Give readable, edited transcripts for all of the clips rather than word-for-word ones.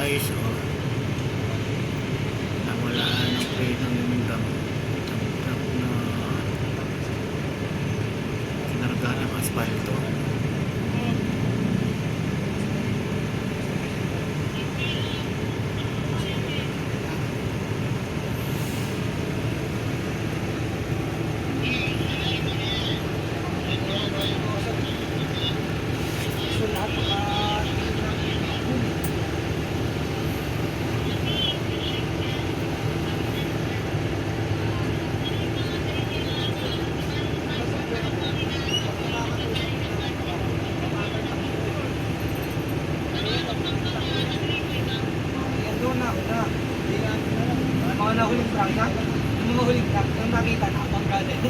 guys, oh. Nawalaan ng preno yung truck na kinarga ng asfalto. Mga nahuling prangka, yung mga huling truck, yung nakita na abang galing.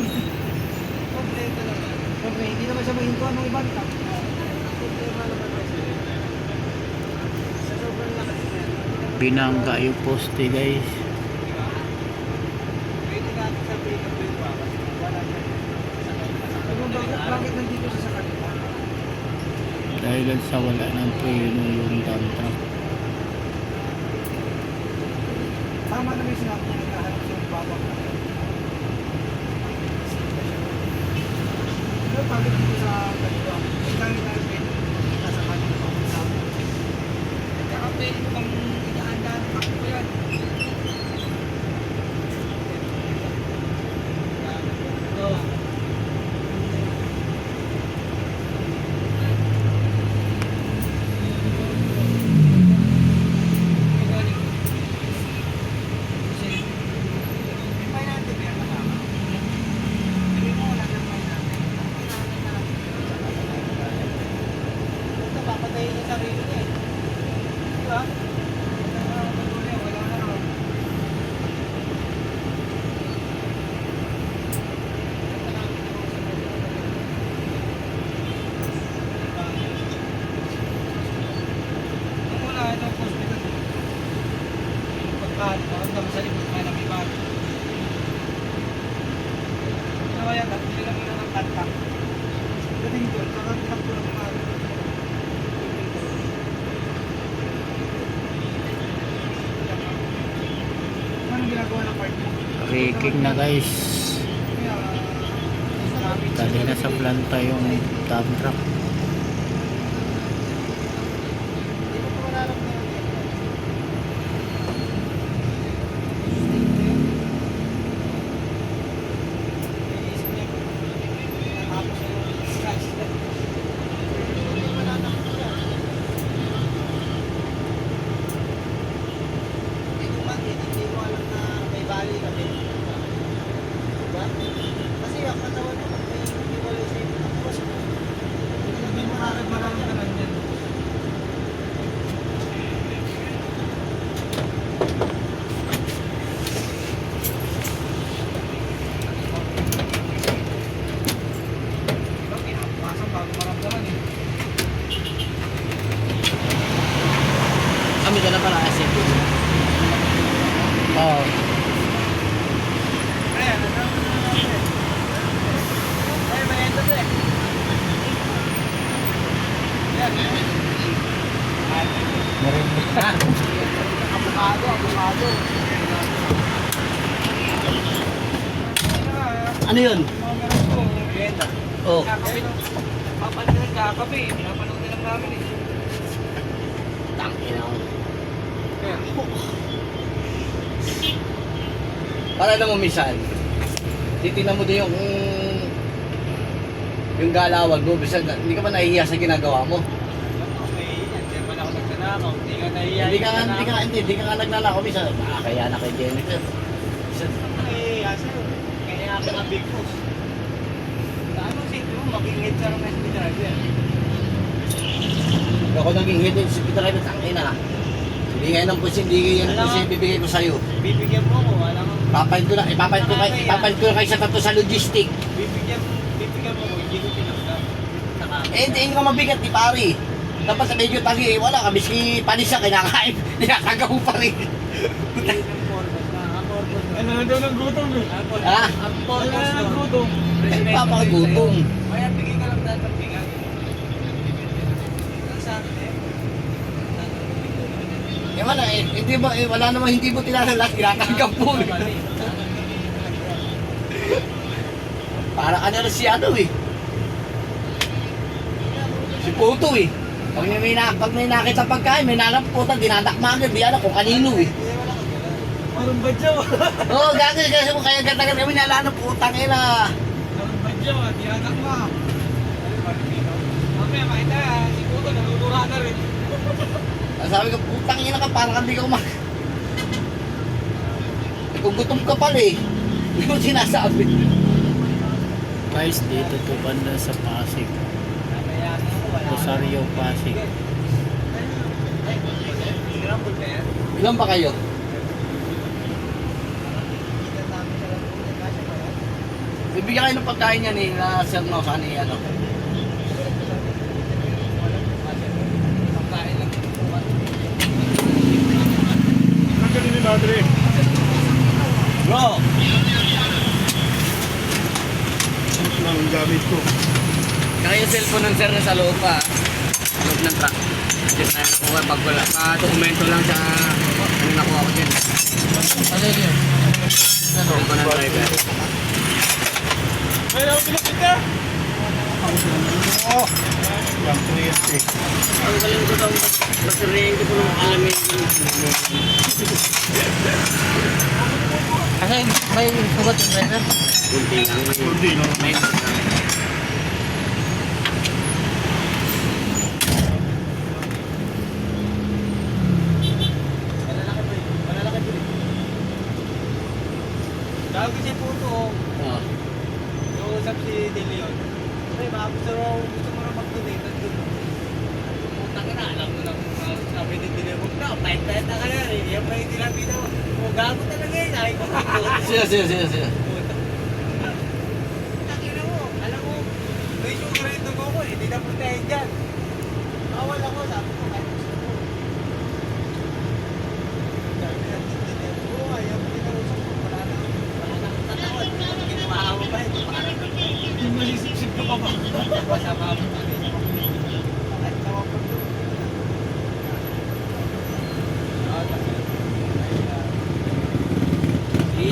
Kompleto naman. Siyempre, hindi naman siya mahinto ng ibang truck. Problema naman kasi. Sa sobrang lakas niya. Binangga yung poste guys. Pwede natin sabihin na pwede pa. Wala siya. Bakit nandito siya sa kanila? Dahil sa wala ng preno yung dump truck. Tama na may sinabi na nagkahanap siya ng babang na. Pero bakit dito sa kanila? Ang dami tayo pwede nasa kanila pa kung saan. At saka pwede mo kang inaandaan ng bakit ko yan. Oh. Papatayin yung sarili niya eh. Diba? Wala na naman. Nung wala itong hospital, pagkahan, nakagdam sa likod ka ng iba. Kaya bili lang muna ng kantak. Dating doon, kakagdam ko ng mga ginagawa ng part mo? Raking na guys. Dali na sa planta yung dump truck. Kasi ang katawan mo pag may hiwalay sa iyo, tapos hindi mo nararamdaman yan. Diba, pinapasan bago maramdaman eh. Kami ka na pala kasi. Oo. Ayan, nagkakaroon na natin. Ay, may ito eh. Ayan. Marinig na. Abukado. Ano yun? Mga meron ko, benta. Oh. Kakapi ng papanood ng kakapi. Pinapanood din lang namin eh. Tangina. Kaya, Para alam mo minsan, titignan mo din yung galawag mo, bisa hindi ka ba nahihiya sa ginagawa mo? okay, yan man ako nagtanakaw. Hindi ka nahiya. Hindi ka nga nagnanakaw minsan. Nakakaya na kay Jennifer. Minsan, Nahiya sa'yo. Kaya ako na big boss. Ano sa'yo mo, makingit ka ng SP driver. ako naging head and safety driver, tangina. Hindi ngayon ang pusin, hindi yan ang pusin bibigay ko sa'yo. Bibigyan mo ko, wala kang... Ipapalit ko kayo sa tato sa logistic. Bibigyan mo ko, hindi ko pinagdam. Hindi ka mabigat ni pari. Dapat sa medyo tagi, wala ka, miski panis siya, kinakain, ninakagaw pa rin. Ano na daw ng gutom eh? Ha? Ang purpose ng gutom. Ay, papagutom. Kaya bigay ka lang dahil pagbigan. Ang sa akin eh. wala eh. Hindi ba, wala namang hindi mo tinalalas. Tinatanggap mo. Para ka na si ano eh. Si Puto eh. Pag may nakita pagkain, may nalaputan, dinadakma agad. Di alam kung kanino eh. Marong badyaw. Oo, gagawin kasi mo kaya gatagal kami nalala putang ina. Marong badyaw, di anak mo. Mamaya makita, si Puto nalulura na rin. Sabi ko, putang ina ka, parang hindi ka kumak... Eh, kung gutom ka pala eh. Hindi mo sinasabi. Guys, dito to banda sa Pasig. Rosario, Pasig. Ilan ba kayo? Bibigyan kayo ng pagkain yan eh, na Sir No, saan eh, ano. Bro! Ito lang ang gamit ko. Kaya yung cellphone ng sir na sa loob pa. Sa loob ng truck. Diyan na nakuha. Pag wala, dokumento lang sa ano nakuha ko din. Ano yun? Cellphone ng driver. May lang pinapit ka? Oo. Yung kuryente. Ang galing ko daw, masirihin ko po nung alamin ko. Kasi may sugat yung driver. Kunti lang. Kunti lang. May Tawag ko si Puto, oh. usap si De Leon. Ay, baka gusto mo na mag-donate. Putang ina, alam mo lang sabi ni De Leon, huwag na, pahit-pahit na ka na. Yan pa yung tinapita mo. Oh, gago talaga yun. Ay, ko. Siya. Takina mo, alam mo, may sugar yung dugo ko, hindi na puntahin dyan. Bawal ako, sabi ko, kahit gusto mo. Sabi na, oo, ayaw mo kinausap ko, wala na akong tatawad. Ginawa mo ba ito? Hindi masisip-sip ka pa ba? Masama mo pa rin. At tawag ko doon.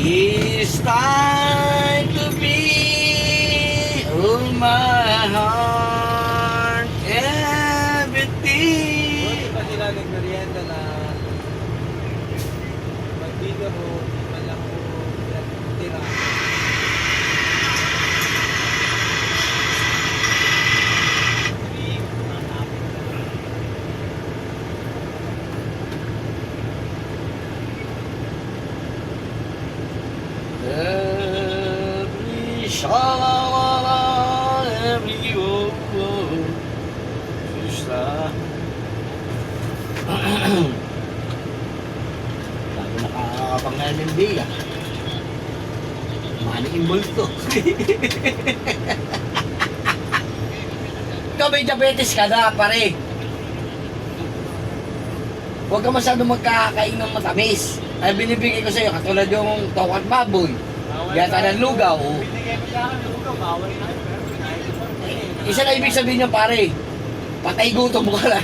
It's time to be all my heart, everything. Buti pa sila nagmerienda na magbiga mo, malang ko tira. Every shot, every Krishna. Bago nakakapang MMB ah. Maning imbulto. Ikaw may diabetes ka na pare. Huwag ka masyadong magkakain ng matamis. Ay binibigay ko sa'yo, katulad yung tokot baboy. Yata ng lugaw. Binigay mo sa akin, lugaw, bawal na yun. Pero kinain ko pa rin. Isa na ibig sabihin niya pare. Patay gutom mo ka lang.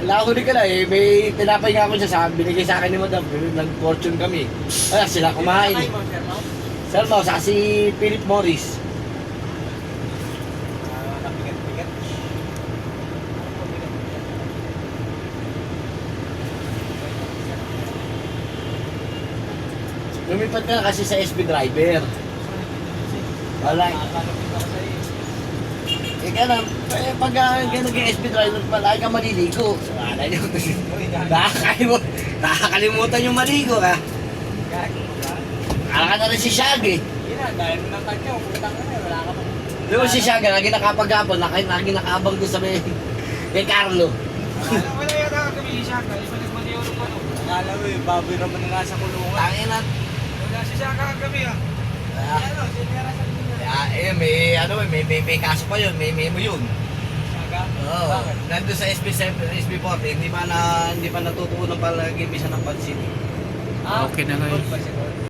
Nakahuli ka na eh. May tinapay nga ako siya sa binigay sa akin ni Madam. Nag-fortune kami. Ay, sila kumain. Sir Mau, saka si Philip Morris. Lumipat ka na kasi sa SB driver. Wala. Eh ka na, pag naging SB driver pala, ka maliligo. So, wala nyo. Nakakalimutan yung maligo ha. Kala ka na rin si Shaggy. Dahil mo ng kanya, putang ka na, wala ka pa. Di ba si Shaggy, lagi nakapag-apon, lagi nakaabang doon sa may kay Carlo. Wala yata kami si Shaka, iba nagmaniyorong pa no. Akala mo yung baboy naman na nasa kulungan. Tangin na. Wala si Shaka kami ah. Ano, sinira sa May kaso pa yun, may memo yun. Shaka? Oo. Bakit? Nandun sa SB7, SB40, hindi pa natutunan pala, gimisa ng pansin. Ah, Okay na ngayon. gold ba si gold?